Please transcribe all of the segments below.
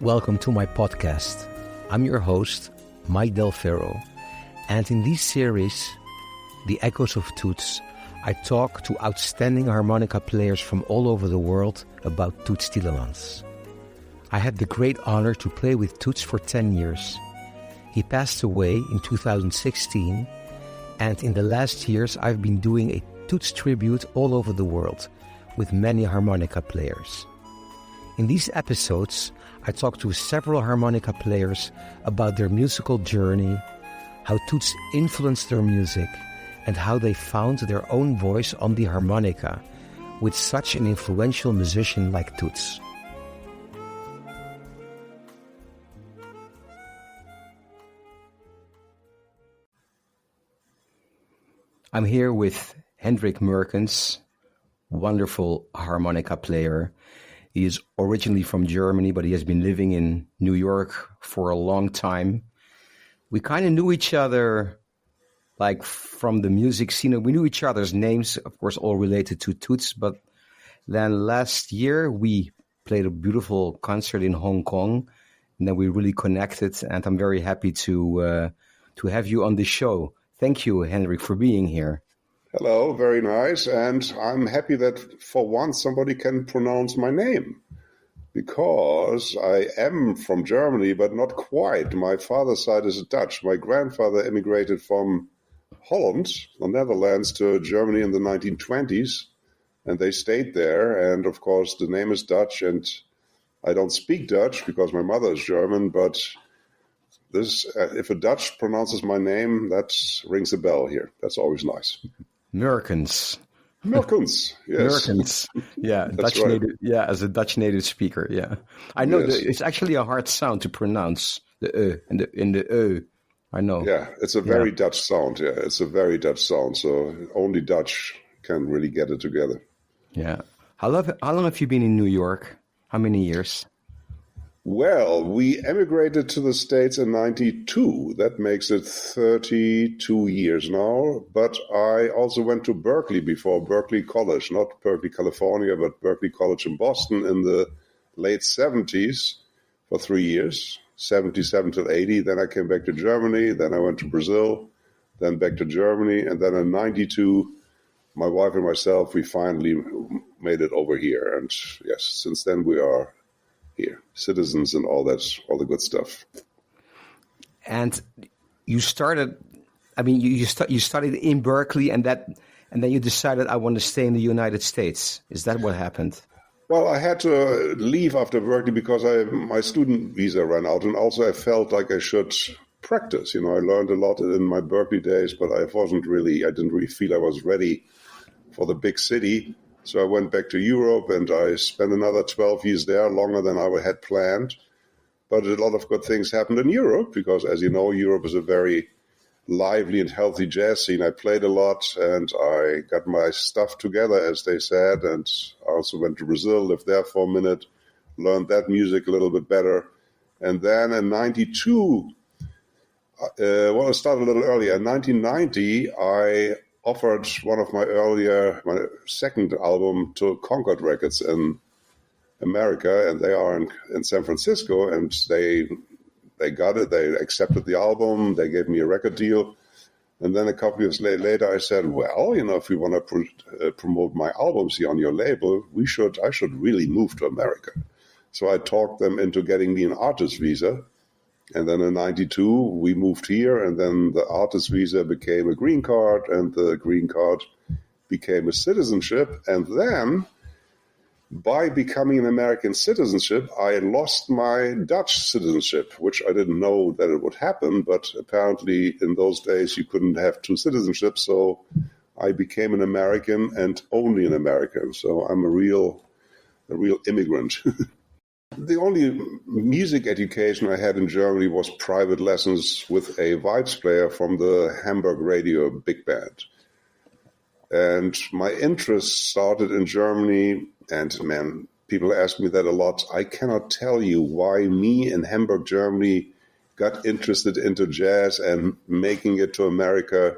Welcome to my podcast. I'm your host, Mike Del Ferro, and in this series, The Echoes of Toots, I talk to outstanding harmonica players from all over the world about Toots Thielemans. I had the great honor to play with Toots for 10 years. He passed away in 2016, and in the last years I've been doing a Toots tribute all over the world with many harmonica players. In these episodes, I talk to several harmonica players about their musical journey, how Toots influenced their music, and how they found their own voice on the harmonica with such an influential musician like Toots. I'm here with Hendrik Meurkens, wonderful harmonica player. He is originally from Germany, but he has been living in New York for a long time. We kind of knew each other like from the music scene. We knew each other's names, of course, all related to Toots. But then last year we played a beautiful concert in Hong Kong, and then we really connected. And I'm very happy to have you on the show. Thank you, Hendrik, for being here. Hello, very nice. And I'm happy that for once somebody can pronounce my name, because I am from Germany, but not quite. My father's side is Dutch. My grandfather immigrated from Holland, the Netherlands, to Germany in the 1920s, and they stayed there. And of course, the name is Dutch, and I don't speak Dutch because my mother is German, but this, if a Dutch pronounces my name, that rings a bell here. That's always nice. Meurkens. Meurkens, yes. Meurkens, yeah, Dutch right. native, yeah, as a Dutch native speaker, yeah. I know Yes. it's actually a hard sound to pronounce, the and the I know. Yeah, it's a very Dutch sound. Yeah, it's a very Dutch sound. So only Dutch can really get it together. Yeah. How long have you been in New York? How many years? Well, we emigrated to the States in 92. That makes it 32 years now. But I also went to Berkeley before, Berkeley College, not Berkeley, California, but Berkeley College in Boston in the late 70s for 3 years, 77 till 80. Then I came back to Germany. Then I went to Brazil, then back to Germany. And then in 92, my wife and myself, we finally made it over here. And yes, since then we are here, citizens and all that, all the good stuff. And you started, I mean, you studied in Berkeley, and then you decided I want to stay in the United States. Is that what happened? Well, I had to leave after Berkeley because my student visa ran out, and also I felt like I should practice. You know, I learned a lot in my Berkeley days, but I didn't really feel I was ready for the big city. So I went back to Europe, and I spent another 12 years there, longer than I had planned. But a lot of good things happened in Europe, because, as you know, Europe is a very lively and healthy jazz scene. I played a lot, and I got my stuff together, as they said, and I also went to Brazil, lived there for a minute, learned that music a little bit better. And then in 92, I started a little earlier. In 1990, I offered one of my second album to Concord Records in America, and they are in San Francisco, and they got it. They accepted the album. They gave me a record deal. And then a couple of years later, I said, well, you know, if we want to promote my albums here on your label, I should really move to America. So I talked them into getting me an artist visa. And then in 92, we moved here, and then the artist visa became a green card, and the green card became a citizenship. And then, by becoming an American citizenship, I lost my Dutch citizenship, which I didn't know that it would happen, but apparently in those days you couldn't have two citizenships, so I became an American and only an American. So I'm a real immigrant. The only music education I had in Germany was private lessons with a Vibes player from the Hamburg radio big band. And my interest started in Germany, and man, people ask me that a lot. I cannot tell you why me in Hamburg, Germany, got interested into jazz and making it to America.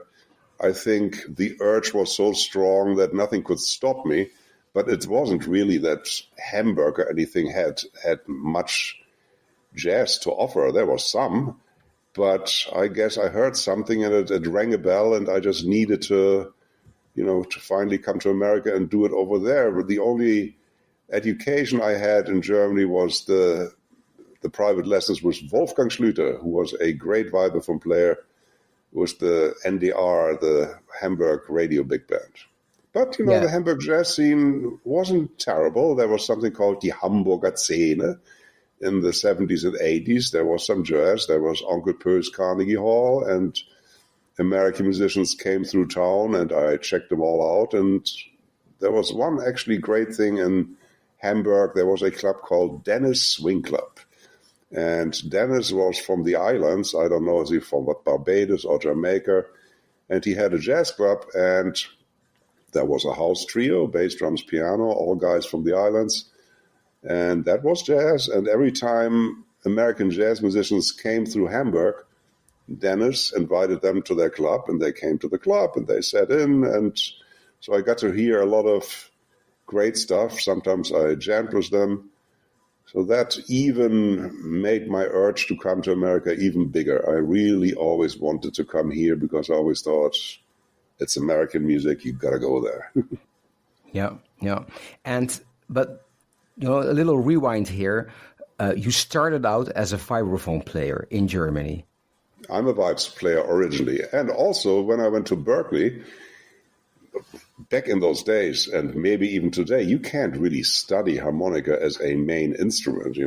I think the urge was so strong that nothing could stop me. But it wasn't really that Hamburg or anything had much jazz to offer. There was some, but I guess I heard something and it rang a bell, and I just needed to finally come to America and do it over there. But the only education I had in Germany was the private lessons with Wolfgang Schlüter, who was a great vibraphone player, with the NDR, the Hamburg radio big band. But, the Hamburg jazz scene wasn't terrible. There was something called die Hamburger Szene in the 70s and 80s. There was some jazz. There was Onkel Pö's Carnegie Hall, and American musicians came through town, and I checked them all out. And there was one actually great thing in Hamburg. There was a club called Dennis Swing Club. And Dennis was from the islands. I don't know if he's from Barbados or Jamaica. And he had a jazz club, and there was a house trio, bass, drums, piano, all guys from the islands. And that was jazz. And every time American jazz musicians came through Hamburg, Dennis invited them to their club, and they came to the club, and they sat in. And so I got to hear a lot of great stuff. Sometimes I jammed with them. So that even made my urge to come to America even bigger. I really always wanted to come here because I always thought, it's American music, you got to go there. Yeah. But, a little rewind here. You started out as a vibraphone player in Germany. I'm a vibes player originally. And also, when I went to Berkeley, back in those days, and maybe even today, you can't really study harmonica as a main instrument,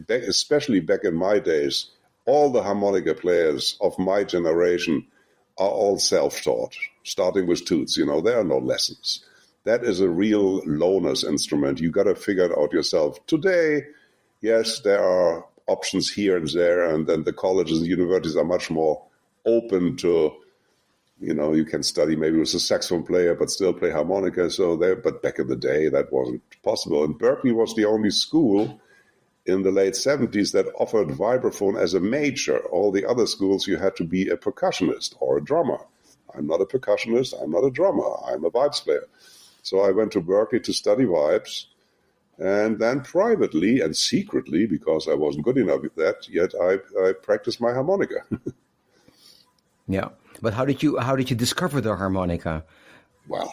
especially back in my days. All the harmonica players of my generation are all self-taught, starting with Toots. There are no lessons. That is a real loner's instrument. You got to figure it out yourself. Today, yes, there are options here and there, and then the colleges and universities are much more open to, you can study maybe with a saxophone player, but still play harmonica. But back in the day, that wasn't possible. And Berkeley was the only school in the late 70s that offered vibraphone as a major. All the other schools, you had to be a percussionist or a drummer. I'm not a percussionist. I'm not a drummer. I'm a vibes player. So I went to Berkeley to study vibes. And then privately and secretly, because I wasn't good enough at that yet, I practiced my harmonica. Yeah. But how did you discover the harmonica? Well,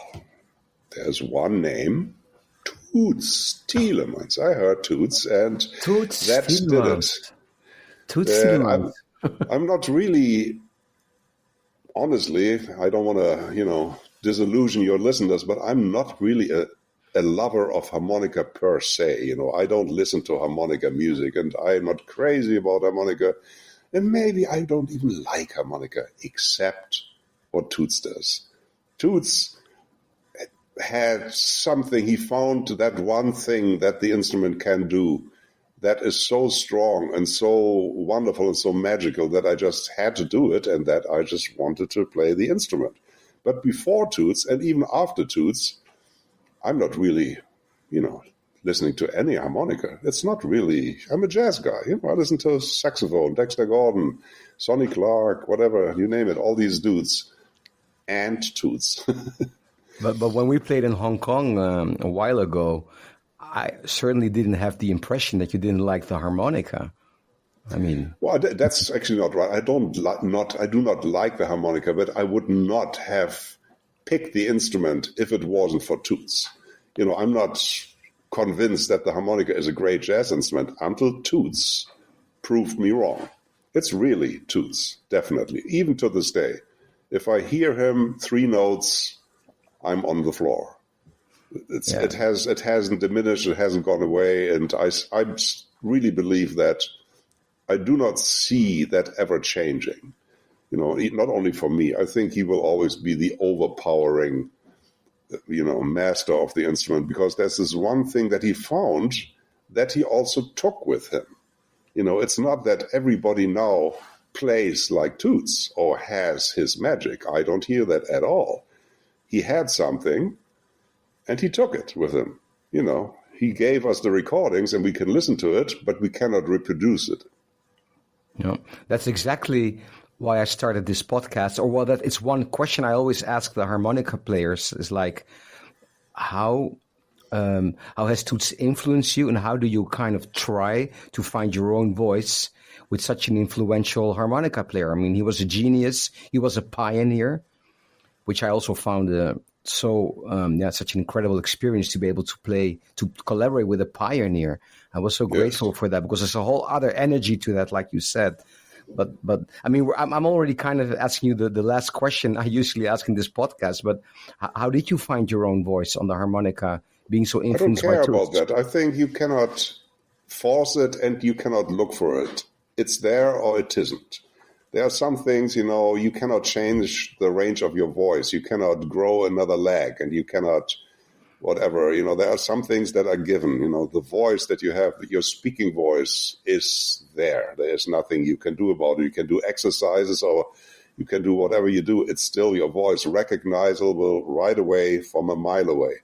there's one name, Toots Thielemans. I heard Toots, and Toots that did it. Toots Thielemans. I'm not really, honestly, I don't want to, disillusion your listeners, but I'm not really a lover of harmonica per se. I don't listen to harmonica music, and I'm not crazy about harmonica. And maybe I don't even like harmonica, except what Toots does. Toots had something, he found that one thing that the instrument can do that is so strong and so wonderful and so magical that I just had to do it, and that I just wanted to play the instrument. But before Toots, and even after Toots, I'm not really, listening to any harmonica. It's not really, I'm a jazz guy. I listen to saxophone, Dexter Gordon, Sonny Clark, whatever, you name it, all these dudes, and Toots. But when we played in Hong Kong a while ago, I certainly didn't have the impression that you didn't like the harmonica. I mean, well, that's actually not right. I do not like the harmonica, but I would not have picked the instrument if it wasn't for Toots. I'm not convinced that the harmonica is a great jazz instrument until Toots proved me wrong. It's really Toots, definitely. Even to this day, if I hear him 3 notes, I'm on the floor. It hasn't diminished, it hasn't gone away, and I really believe that I do not see that ever changing. Not only for me, I think he will always be the overpowering, master of the instrument, because there's this one thing that he found that he also took with him. It's not that everybody now plays like Toots or has his magic. I don't hear that at all. He had something, and he took it with him. He gave us the recordings, and we can listen to it, but we cannot reproduce it. That's exactly why I started this podcast. It's one question I always ask the harmonica players is like, how How has Toots influenced you, and how do you kind of try to find your own voice with such an influential harmonica player? I mean, he was a genius. He was a pioneer, which I also found such an incredible experience to be able to collaborate with a pioneer. I was so grateful for that, because there's a whole other energy to that, like you said. But I mean, I'm already kind of asking you the last question I usually ask in this podcast. But how did you find your own voice on the harmonica, being so influenced by Toots? I don't care about that. I think you cannot force it and you cannot look for it. It's there or it isn't. There are some things, you cannot change the range of your voice. You cannot grow another leg, and you cannot whatever. There are some things that are given. The voice that you have, your speaking voice, is there. There is nothing you can do about it. You can do exercises, or you can do whatever you do. It's still your voice, recognizable right away from a mile away.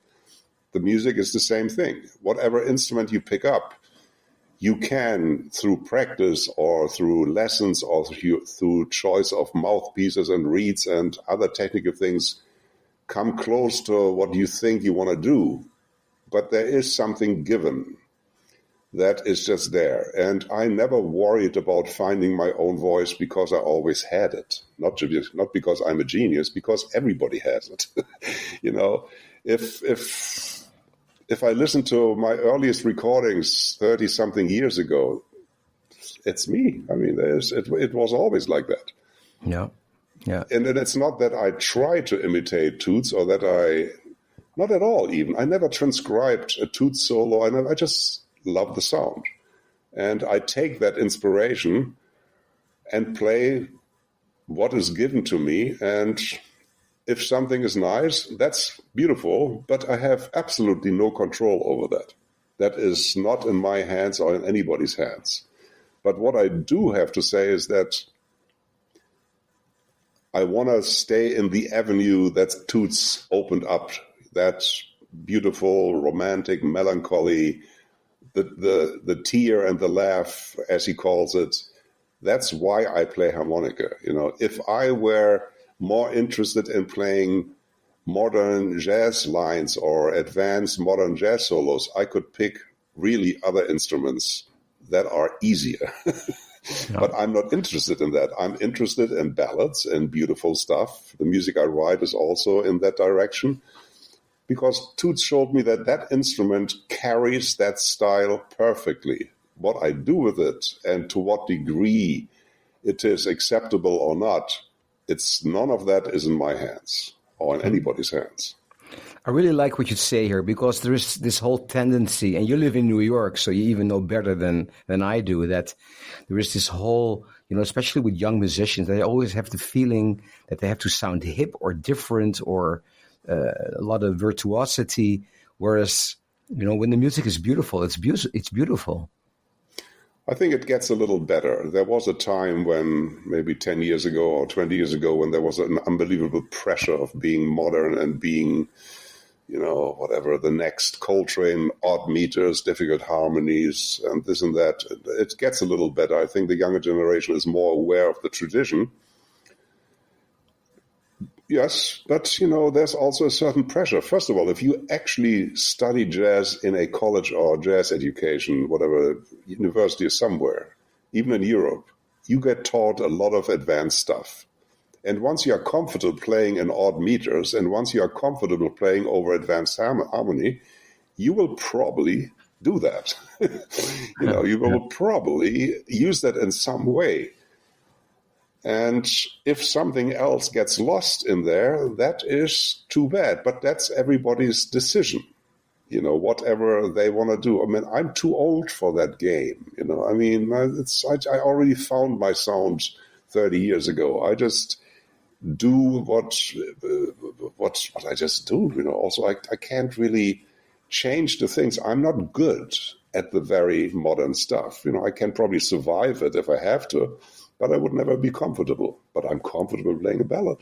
The music is the same thing. Whatever instrument you pick up, you can, through practice or through lessons or through choice of mouthpieces and reeds and other technical things, come close to what you think you want to do. But there is something given that is just there. And I never worried about finding my own voice, because I always had it. Not because I'm a genius, because everybody has it. If I listen to my earliest recordings 30-something years ago, it's me. I mean, it was always like that. Yeah. And it's not that I try to imitate Toots, or that not at all even. I never transcribed a Toots solo. I just love the sound. And I take that inspiration and play what is given to me. And if something is nice, that's beautiful, but I have absolutely no control over that. That is not in my hands or in anybody's hands. But what I do have to say is that I want to stay in the avenue that Toots opened up, that beautiful, romantic, melancholy, the tear and the laugh, as he calls it. That's why I play harmonica. If I were more interested in playing modern jazz lines or advanced modern jazz solos, I could pick really other instruments that are easier. Yeah. But I'm not interested in that. I'm interested in ballads and beautiful stuff. The music I write is also in that direction, because Toots showed me that instrument carries that style perfectly. What I do with it and to what degree it is acceptable or not, none of that is in my hands or in anybody's hands. I really like what you say here, because there is this whole tendency, and you live in New York, so you even know better than I do, that there is this whole, especially with young musicians, they always have the feeling that they have to sound hip or different or a lot of virtuosity, whereas, when the music is beautiful, it's beautiful. I think it gets a little better. There was a time when, maybe 10 years ago or 20 years ago, when there was an unbelievable pressure of being modern and being, whatever, the next Coltrane, odd meters, difficult harmonies, and this and that. It gets a little better. I think the younger generation is more aware of the tradition. Yes, but, there's also a certain pressure. First of all, if you actually study jazz in a college or jazz education, whatever, university or somewhere, even in Europe, you get taught a lot of advanced stuff. And once you are comfortable playing in odd meters, and once you are comfortable playing over advanced harmony, you will probably do that. You will probably use that in some way. And if something else gets lost in there, that is too bad. But that's everybody's decision, whatever they want to do. I mean, I'm too old for that game. I mean, I already found my sound 30 years ago. I just do what I just do. Also, I can't really change the things. I'm not good at the very modern stuff. I can probably survive it if I have to, but I would never be comfortable. But I'm comfortable playing a ballad.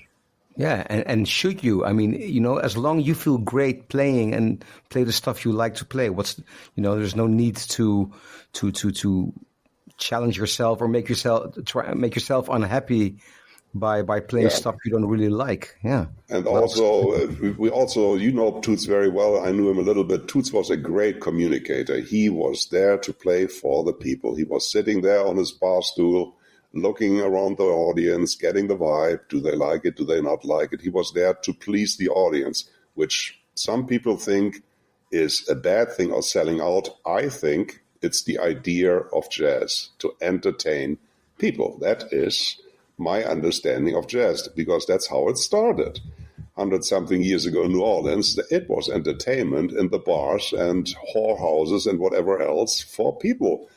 Yeah, and should you? I mean, as long as you feel great playing and play the stuff you like to play, there's no need to challenge yourself or make yourself unhappy by playing stuff you don't really like. Yeah. And also, we also, you know Toots very well. I knew him a little bit. Toots was a great communicator. He was there to play for the people. He was sitting there on his bar stool, looking around the audience, getting the vibe. Do they like it? Do they not like it? He was there to please the audience, which some people think is a bad thing or selling out. I think it's the idea of jazz, to entertain people. That is my understanding of jazz, because that's how it started. 100-something years ago in New Orleans, it was entertainment in the bars and whorehouses and whatever else for people.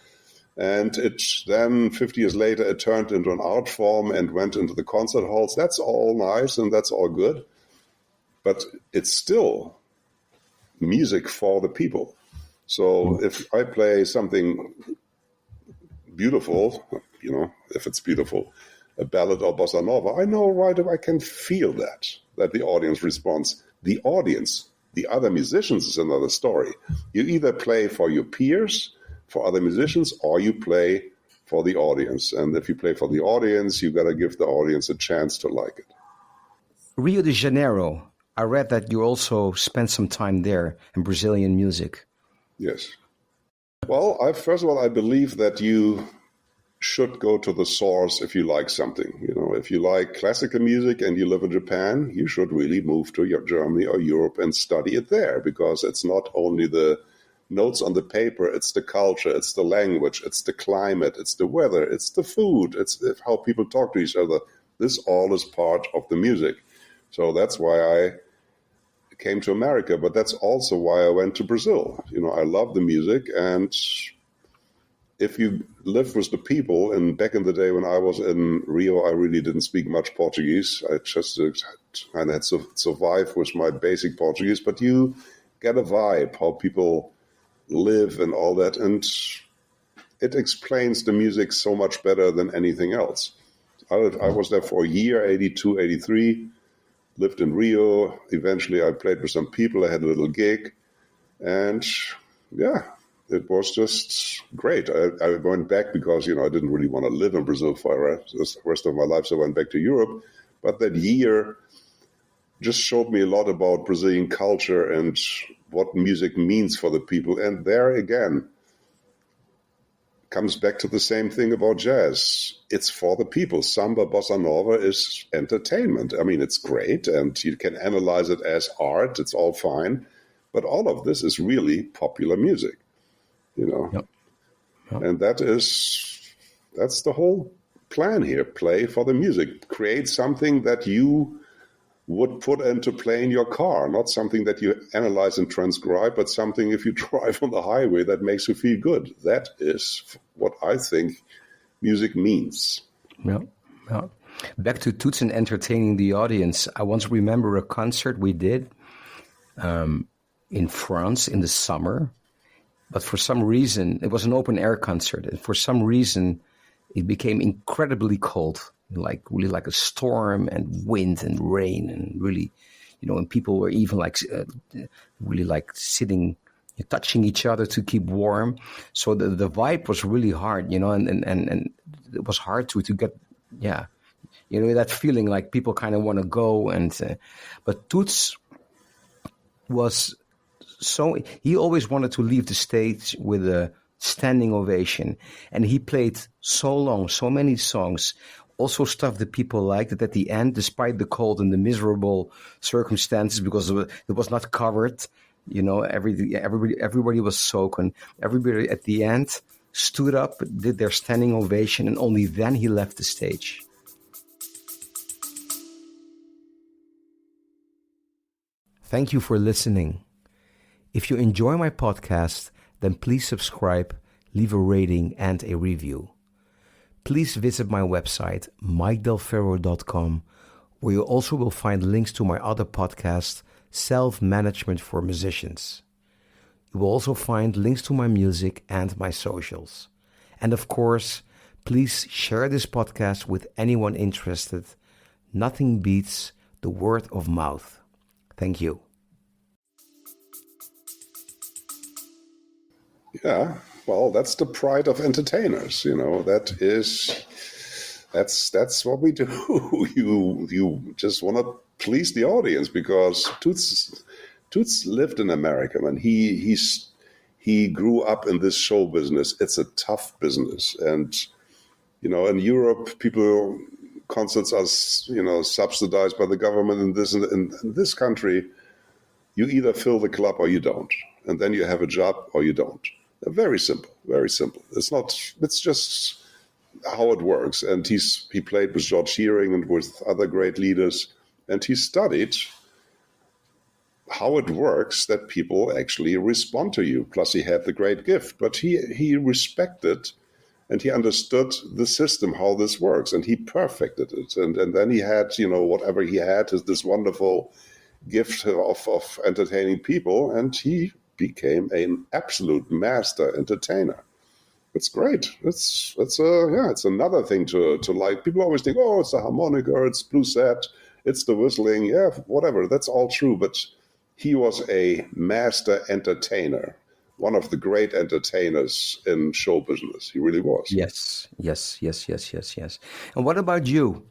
And it then, 50 years later, it turned into an art form and went into the concert halls. That's all nice and that's all good. But it's still music for the people. So if I play something beautiful, you know, if it's beautiful, a ballad or bossa nova, I know right away, I can feel that the audience responds. The audience, the other musicians is another story. You either play for your peers, for other musicians, or you play for the audience. And if you play for the audience, you got to give the audience a chance to like it. Rio de Janeiro, I read that you also spent some time there in Brazilian music. Yes. Well, first of all, I believe that you should go to the source if you like something. You know, if you like classical music and you live in Japan, you should really move to Germany or Europe and study it there, because it's not only the notes on the paper, it's the culture, it's the language, it's the climate, it's the weather, it's the food, it's how people talk to each other. This all is part of the music. So that's why I came to America, but that's also why I went to Brazil. You know, I love the music, and if you live with the people, and back in the day when I was in Rio, I really didn't speak much Portuguese. I just kind of had to survive with my basic Portuguese, but you get a vibe, how people live and all that, and it explains the music so much better than anything else. I was there for a year, 82, 83, lived in Rio. Eventually I played with some people, I had a little gig, and yeah, it was just great. I went back because, you know, I didn't really want to live in Brazil for the rest of my life, so I went back to Europe. But that year just showed me a lot about Brazilian culture and what music means for the people. And there again, comes back to the same thing about jazz. It's for the people. Samba, bossa nova is entertainment. I mean, it's great, and you can analyze it as art. It's all fine. But all of this is really popular music. You know, Yep. and that's the whole plan here. Play for the music. Create something that you would put into play in your car, not something that you analyze and transcribe, but something, if you drive on the highway, that makes you feel good. That is what I think music means. Yeah. Yeah. Back to Toots and entertaining the audience. I once remember a concert we did in France in the summer. But for some reason, it was an open air concert. And for some reason, it became incredibly cold, really like a storm and wind and rain. And really, you know, and people were even really like sitting, touching each other to keep warm. So the vibe was really hard, you know, and it was hard to get, yeah, you know, that feeling like people kind of want to go. But Toots was... So he always wanted to leave the stage with a standing ovation, and he played so long, so many songs, also stuff that people liked. That at the end, despite the cold and the miserable circumstances, because it was not covered, you know, everybody was soaking. Everybody at the end stood up, did their standing ovation, and only then he left the stage. Thank you for listening. If you enjoy my podcast, then please subscribe, leave a rating and a review. Please visit my website, mikedelferro.com, where you also will find links to my other podcast, Self-Management for Musicians. You will also find links to my music and my socials. And of course, please share this podcast with anyone interested. Nothing beats the word of mouth. Thank you. Yeah, well, that's the pride of entertainers, you know. That is That's what we do. You just want to please the audience, because Toots lived in America, and he grew up in this show business. It's a tough business, and in Europe, concerts are subsidized by the government. In this country, you either fill the club or you don't, and then you have a job or you don't. Very simple, very simple. It's just how it works. And he played with George Shearing and with other great leaders, and he studied how it works that people actually respond to you. Plus, he had the great gift, but he respected and he understood the system, how this works, and he perfected it. And then he had, whatever he had is this wonderful gift of entertaining people, and he became an absolute master entertainer. It's great. It's another thing to like. People always think, oh, it's the harmonica, it's blue set, it's the whistling, yeah, whatever. That's all true, but he was a master entertainer, one of the great entertainers in show business. He really was. Yes. And what about you?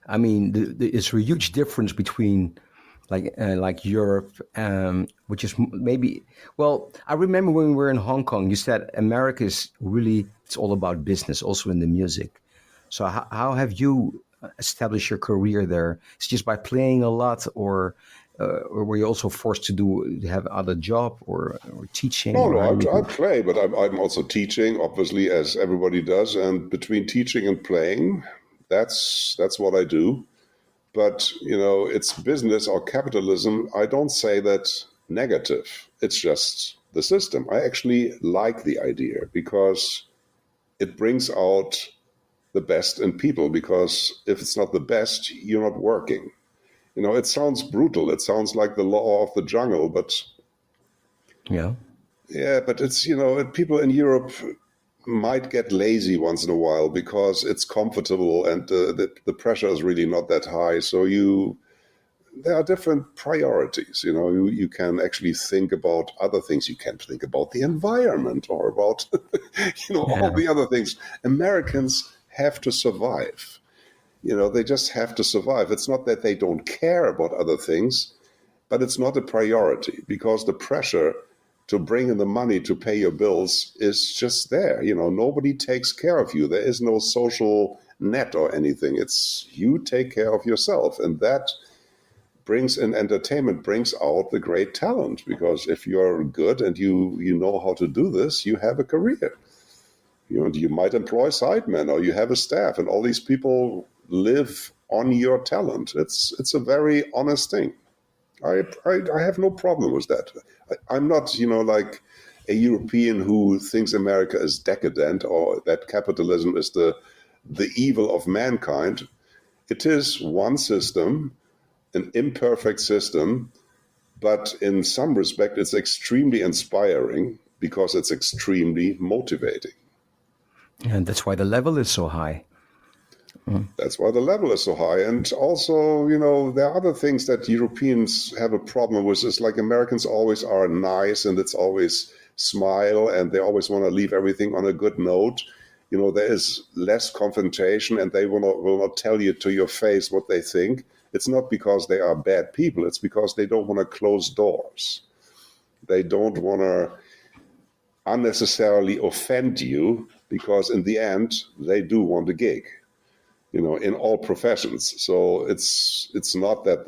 I mean, there's a huge difference between like Europe, which is maybe, well, I remember when we were in Hong Kong, you said America is really, it's all about business, also in the music. So how have you established your career there? It's just by playing a lot, or were you also forced to have other job or teaching? No, I play, but I'm also teaching, obviously, as everybody does. And between teaching and playing, that's what I do. But, it's business or capitalism. I don't say that negative. It's just the system. I actually like the idea because it brings out the best in people, because if it's not the best, you're not working. It sounds brutal. It sounds like the law of the jungle, but but it's, people in Europe might get lazy once in a while because it's comfortable and the pressure is really not that high. So there are different priorities. You can actually think about other things. You can think about the environment or about, all the other things. Americans have to survive. They just have to survive. It's not that they don't care about other things, but it's not a priority because the pressure to bring in the money to pay your bills is just there. Nobody takes care of you. There is no social net or anything. It's you take care of yourself. And that brings in entertainment, brings out the great talent, because if you're good and you know how to do this, you have a career. You might employ sidemen or you have a staff, and all these people live on your talent. It's a very honest thing. I have no problem with that. I'm not, like a European who thinks America is decadent or that capitalism is the evil of mankind. It is one system, an imperfect system, but in some respect it's extremely inspiring because it's extremely motivating. And that's why the level is so high. That's why the level is so high. And also, there are other things that Europeans have a problem with. It's like Americans always are nice and it's always smile and they always want to leave everything on a good note. There is less confrontation and they will not tell you to your face what they think. It's not because they are bad people. It's because they don't want to close doors. They don't want to unnecessarily offend you, because in the end, they do want a gig. In all professions. So it's not that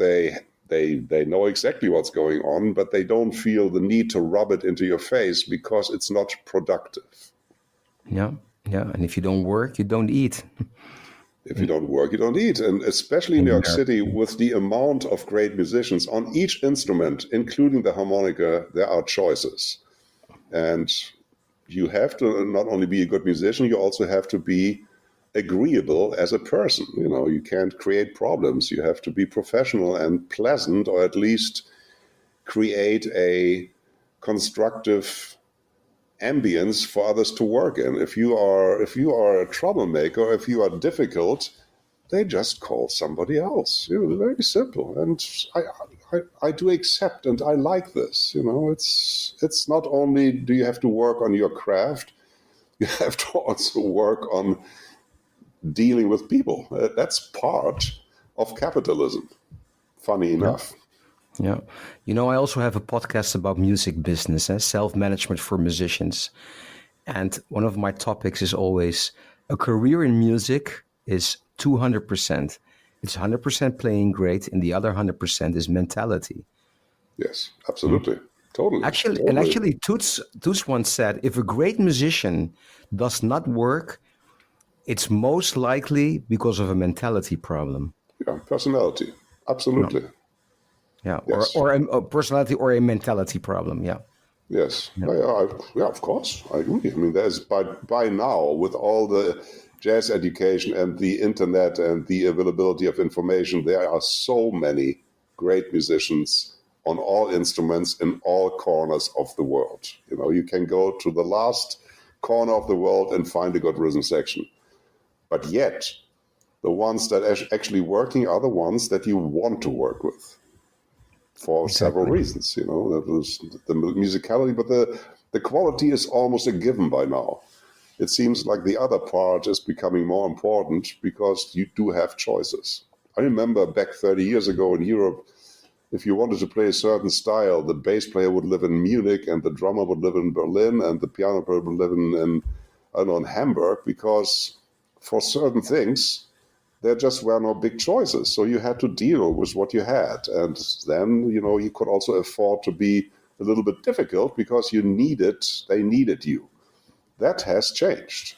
they know exactly what's going on, but they don't feel the need to rub it into your face because it's not productive. Yeah. And if you don't work, you don't eat. If you don't work, you don't eat. And especially in New York City, with the amount of great musicians on each instrument, including the harmonica, there are choices. And you have to not only be a good musician, you also have to be agreeable as a person. You can't create problems. You have to be professional and pleasant, or at least create a constructive ambience for others to work in. If you are a troublemaker, if you are difficult, they just call somebody else. Very simple. And I do accept, and I like this. It's not only do you have to work on your craft, you have to also work on dealing with people. That's part of capitalism, funny enough. Yeah. I also have a podcast about music business and self-management for musicians. And one of my topics is always a career in music is 200%. It's 100% playing great, and the other 100% is mentality. Yes, absolutely. Totally. Actually, Toots once said, if a great musician does not work, it's most likely because of a mentality problem. Yeah, personality. Absolutely. Yeah, Yes. or a personality or a mentality problem. Yeah. Yes. Yeah, of course. I agree. I mean, there's by now, with all the jazz education and the internet and the availability of information, there are so many great musicians on all instruments in all corners of the world. You can go to the last corner of the world and find a good rhythm section. But yet, the ones that are actually working are the ones that you want to work with. For several reasons, that was the musicality, but the quality is almost a given by now. It seems like the other part is becoming more important because you do have choices. I remember back 30 years ago in Europe, if you wanted to play a certain style, the bass player would live in Munich and the drummer would live in Berlin and the piano player would live in Hamburg, because for certain things, there just were no big choices. So you had to deal with what you had. And then, you could also afford to be a little bit difficult because they needed you. That has changed.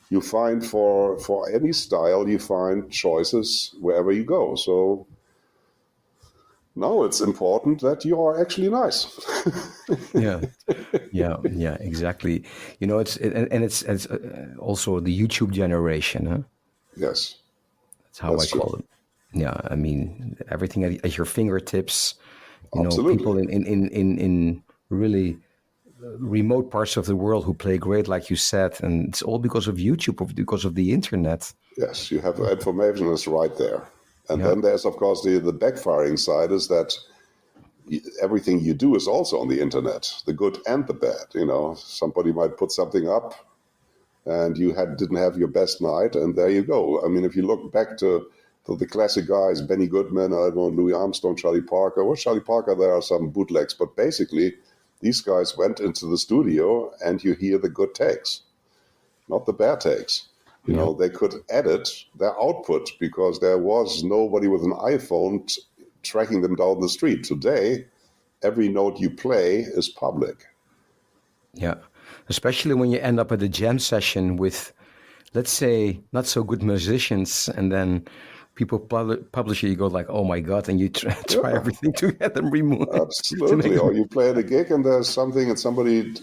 You find for any style, you find choices wherever you go. So now it's important that you are actually nice. Yeah, exactly. It's also the YouTube generation, huh? Yes. That's how I call it. Yeah, I mean, everything at your fingertips. Absolutely. People in really remote parts of the world who play great, like you said, and it's all because of YouTube, or because of the internet. Yes, you have information is right there. And then there's, of course, the backfiring side is that everything you do is also on the internet, the good and the bad. Somebody might put something up and you didn't have your best night, and there you go. I mean, if you look back to the classic guys, Benny Goodman, Louis Armstrong, Charlie Parker. Well, Charlie Parker, there are some bootlegs, but basically these guys went into the studio and you hear the good takes, not the bad takes. They could edit their output because there was nobody with an iPhone tracking them down the street. Today, every note you play is public. Yeah. Especially when you end up at a jam session with, let's say, not so good musicians, and then people publish it, you go like, oh my God, and you try everything to get them removed. Absolutely. Or you play at a gig and there's something and somebody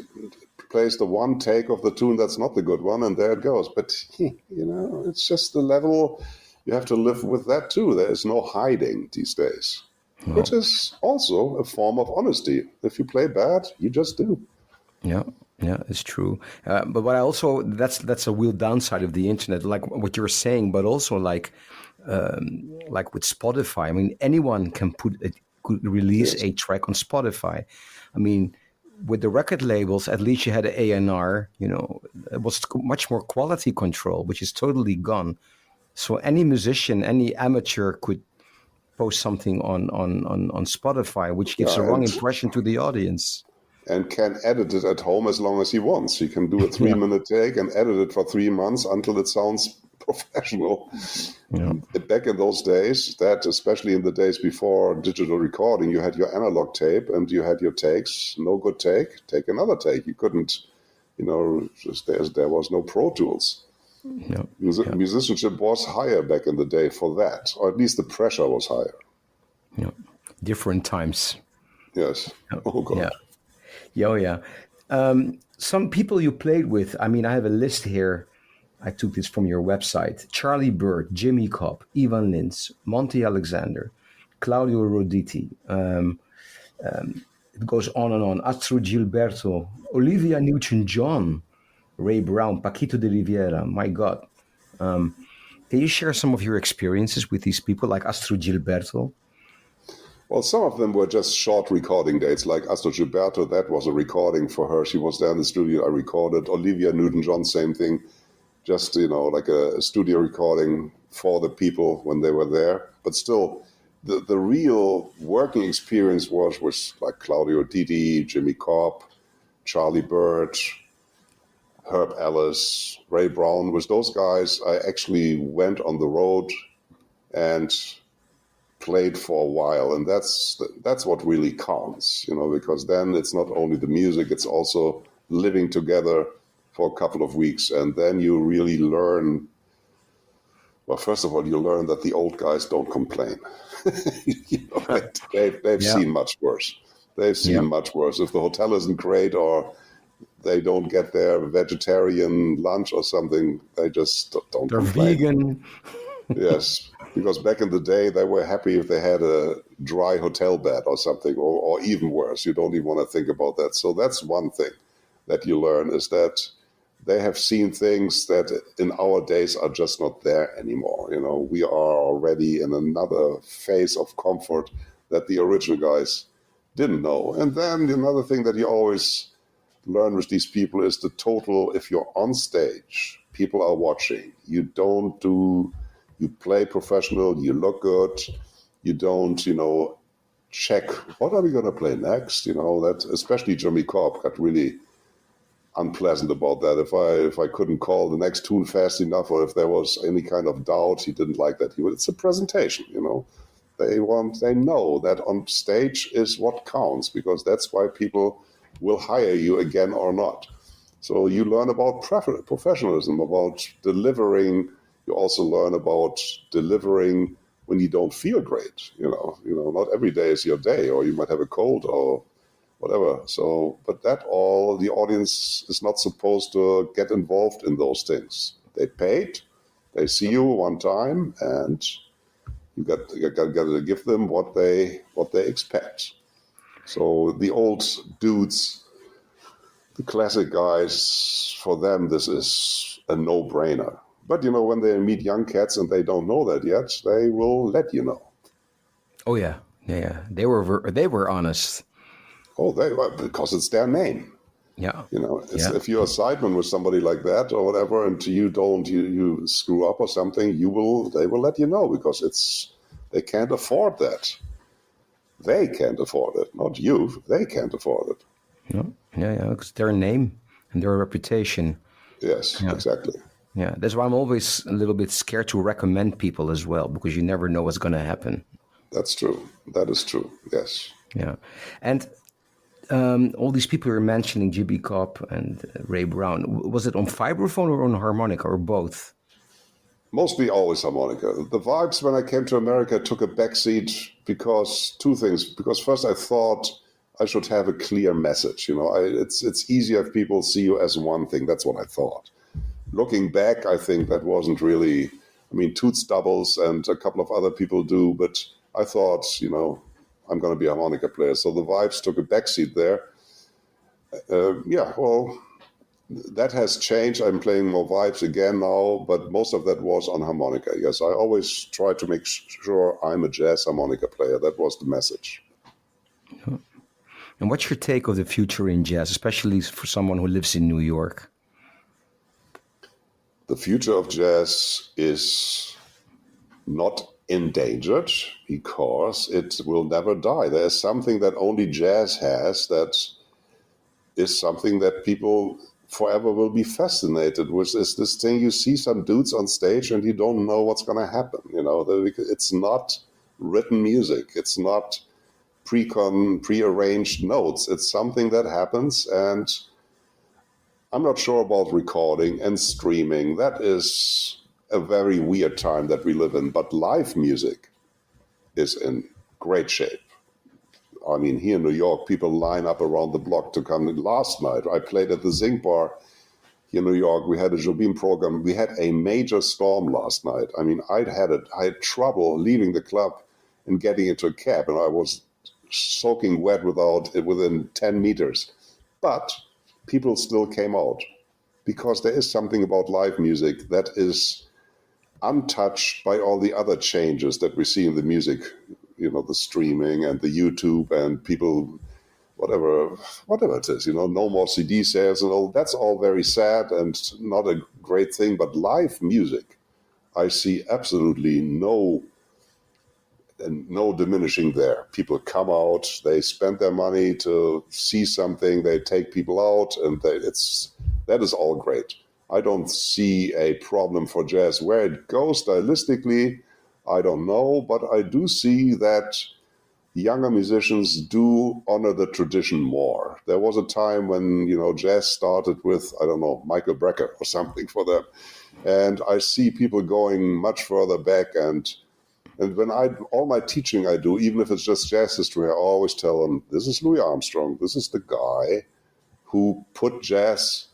plays the one take of the tune that's not the good one, and there it goes. But, it's just the level, you have to live with that too. There is no hiding these days, which is also a form of honesty. If you play bad, you just do. Yeah, it's true. But what I also, that's a real downside of the internet, like what you're saying, but also like with Spotify. I mean, anyone could release a track on Spotify. I mean, with the record labels, at least you had an A&R, it was much more quality control, which is totally gone. So any musician, any amateur could post something on Spotify, which gives a wrong impression to the audience. And can edit it at home as long as he wants. He can do a 3-minute take and edit it for 3 months until it sounds professional. Back in those days, especially in the days before digital recording, you had your analog tape and you had your takes. No good take another take. You couldn't, there was no Pro Tools. Musicianship was higher back in the day for that, or at least the pressure was higher. Different times. Yes. Oh God. Yeah. Some people you played with, I mean, I have a list here. I took this from your website. Charlie Bird, Jimmy Cobb, Ivan Lins, Monty Alexander, Claudio Roditi. It goes on and on. Astro Gilberto, Olivia Newton-John, Ray Brown, Paquito de Rivera. My God. Can you share some of your experiences with these people like Astro Gilberto? Well, some of them were just short recording dates, like Astro Gilberto. That was a recording for her. She was there in the studio. I recorded. Olivia Newton-John, same thing. just, like a studio recording for the people when they were there. But still, the real working experience was like Claudio Didi, Jimmy Cobb, Charlie Bird, Herb Ellis, Ray Brown. With those guys, I actually went on the road and played for a while, and that's what really counts, because then it's not only the music, it's also living together for a couple of weeks, and then you really learn. Well, first of all, you learn that the old guys don't complain. They've seen much worse. They've seen much worse. If the hotel isn't great or they don't get their vegetarian lunch or something, they just don't They're complain. vegan. Yes, because back in the day, they were happy if they had a dry hotel bed or something, or even worse. You don't even want to think about that. So that's one thing that you learn, is that they have seen things that in our days are just not there anymore. We are already in another phase of comfort that the original guys didn't know. And then another thing that you always learn with these people is the total, if you're on stage, people are watching. You play professional, you look good, you don't, check, what are we going to play next? That especially Jimmy Cobb got really unpleasant about that. If I couldn't call the next tune fast enough, or if there was any kind of doubt, he didn't like that. It's a presentation, They know that on stage is what counts, because that's why people will hire you again or not. So you learn about professionalism, about delivering. You also learn about delivering when you don't feel great. Not every day is your day, or you might have a cold or whatever. So, but that all, the audience is not supposed to get involved in those things. They paid, they see you one time, and you got to give them what they expect. So the old dudes, the classic guys, for them this is a no-brainer. But when they meet young cats and they don't know that yet, they will let you know. Oh yeah. They were honest. Oh, because it's their name. Yeah. If you're a sideman with somebody like that or whatever, and you screw up or something, they will let you know, because they can't afford that. They can't afford it, not you. They can't afford it. Yeah. It's their name and their reputation. Yes, exactly. Yeah, that's why I'm always a little bit scared to recommend people as well, because you never know what's going to happen. That's true. That is true. Yes. Yeah, and all these people you're mentioning, Jimmy Cobb and Ray Brown, was it on Vibraphone or on harmonica or both? Mostly always harmonica. The Vibes, when I came to America, took a backseat because two things. Because first I thought I should have a clear message. It's easier if people see you as one thing. That's what I thought. Looking back, I think that wasn't really, Toots doubles and a couple of other people do, but I thought, I'm going to be a harmonica player. So the Vibes took a backseat there. That has changed. I'm playing more Vibes again now, but most of that was on harmonica. Yes, I always try to make sure I'm a jazz harmonica player. That was the message. And what's your take of the future in jazz, especially for someone who lives in New York? The future of jazz is not endangered, because it will never die. There is something that only jazz has, that is something that people forever will be fascinated with, is this thing. You see some dudes on stage and you don't know what's going to happen. It's not written music. It's not prearranged notes. It's something that happens, and I'm not sure about recording and streaming. That is a very weird time that we live in. But live music is in great shape. Here in New York, people line up around the block to come. Last night, I played at the Zinc Bar here in New York. We had a Jobim program. We had a major storm last night. I had trouble leaving the club and getting into a cab, and I was soaking wet within 10 meters. But people still came out, because there is something about live music that is untouched by all the other changes that we see in the music, the streaming and the YouTube and people whatever it is, no more CD sales and all. That's all very sad and not a great thing. But live music, I see absolutely no diminishing there. People come out, they spend their money to see something, they take people out, and that is all great. I don't see a problem for jazz. Where it goes stylistically, I don't know, but I do see that younger musicians do honor the tradition more. There was a time when, jazz started with, I don't know, Michael Brecker or something for them. And I see people going much further back. And when all my teaching I do, even if it's just jazz history, I always tell them, this is Louis Armstrong. This is the guy who put jazz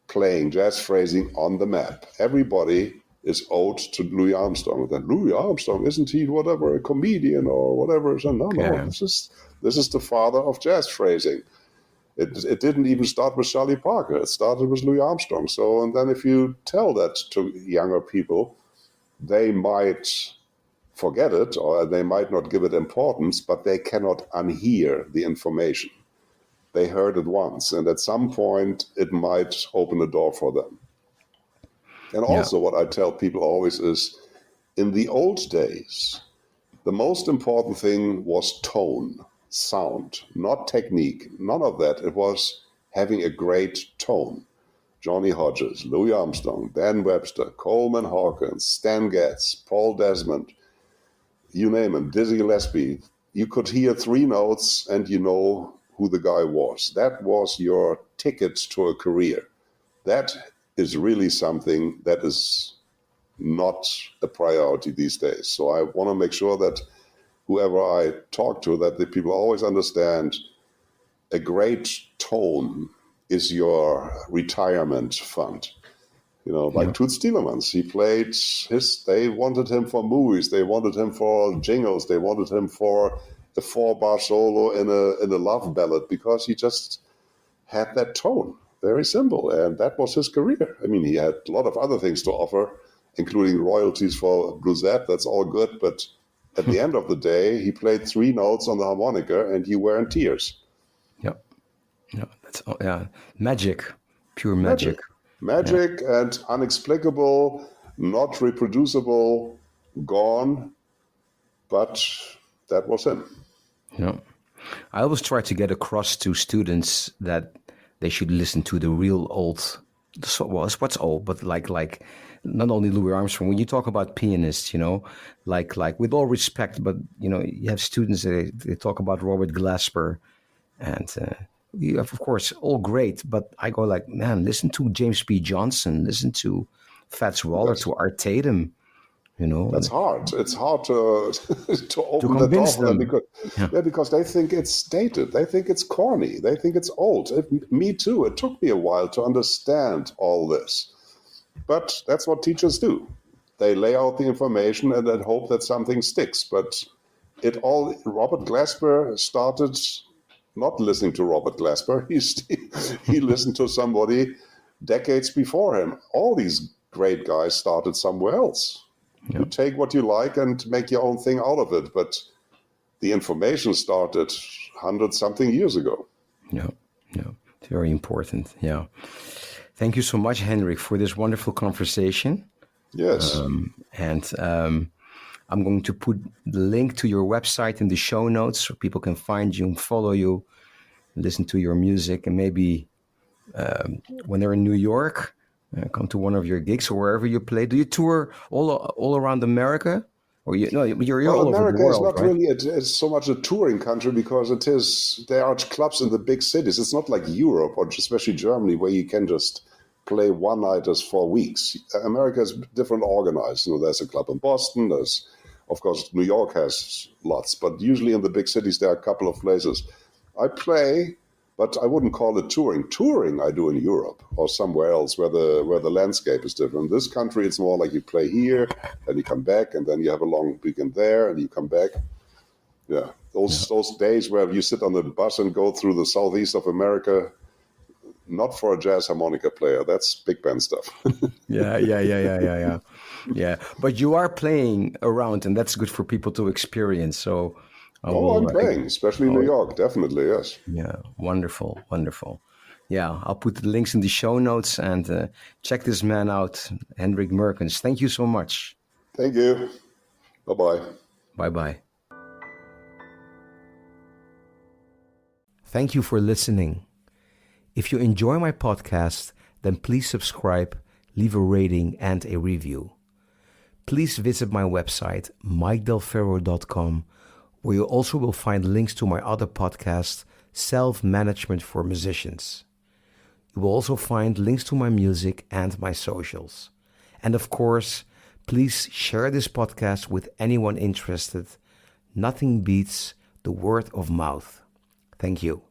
phrasing on the map. Everybody is owed to Louis Armstrong. Then Louis Armstrong, isn't he whatever, a comedian or whatever? So no, this is the father of jazz phrasing. It didn't even start with Charlie Parker. It started with Louis Armstrong. So, and then if you tell that to younger people, they might forget it or they might not give it importance, but they cannot unhear the information. They heard it once, and at some point it might open a door for them. And also what I tell people always is, in the old days, the most important thing was tone, sound, not technique, none of that. It was having a great tone. Johnny Hodges, Louis Armstrong, Dan Webster, Coleman Hawkins, Stan Getz, Paul Desmond, you name him, Dizzy Gillespie. You could hear 3 notes and you know who the guy was. That was your ticket to a career. That is really something that is not a priority these days. So I want to make sure that whoever I talk to, that the people always understand a great tone is your retirement fund. Like Toots Thielemans, he played they wanted him for movies, they wanted him for jingles, they wanted him for a 4-bar solo in a love ballad because he just had that tone. Very simple. And that was his career. I mean, he had a lot of other things to offer, including royalties for Bluesette. That's all good. But at the end of the day, he played 3 notes on the harmonica and you were in tears. That's magic, pure magic. Magic and unexplicable, not reproducible, gone. But that was him. I always try to get across to students that they should listen to the real old, what's old, but like not only Louis Armstrong. When you talk about pianists, like with all respect, but you have students they talk about Robert Glasper, and you have, of course, all great. But I go like, man, listen to James P. Johnson, listen to Fats Waller, to Art Tatum. That's hard. It's hard to open the door for them because they think it's dated. They think it's corny. They think it's old. Me too. It took me a while to understand all this. But that's what teachers do. They lay out the information and then hope that something sticks. But Robert Glasper started not listening to Robert Glasper. He listened to somebody decades before him. All these great guys started somewhere else. You take what you like and make your own thing out of it. But the information started 100-something years ago. It's very important. Thank you so much, Hendrik, for this wonderful conversation. Yes. I'm going to put the link to your website in the show notes so people can find you and follow you, listen to your music, and maybe when they're in New York, come to one of your gigs or wherever you play. Do you tour all around America? Or you're all America over the world, is not right? really it's so much a touring country because there are clubs in the big cities. It's not like Europe or especially Germany where you can just play one-nighters for weeks. America is different organized. There's a club in Boston. There's, of course, New York has lots, but usually in the big cities there are a couple of places. I play, but I wouldn't call it touring. Touring I do in Europe or somewhere else where the landscape is different. In this country, it's more like you play here, then you come back, and then you have a long weekend there, and you come back. Those days where you sit on the bus and go through the southeast of America, not for a jazz harmonica player. That's big band stuff. Yeah. But you are playing around, and that's good for people to experience. So I'm playing, especially in New York. Definitely, yes. Yeah, wonderful, wonderful. Yeah, I'll put the links in the show notes and check this man out, Hendrik Meurkens. Thank you so much. Thank you. Bye-bye. Bye-bye. Thank you for listening. If you enjoy my podcast, then please subscribe, leave a rating and a review. Please visit my website, mikedelferro.com, where you also will find links to my other podcast, Self-Management for Musicians. You will also find links to my music and my socials. And of course, please share this podcast with anyone interested. Nothing beats the word of mouth. Thank you.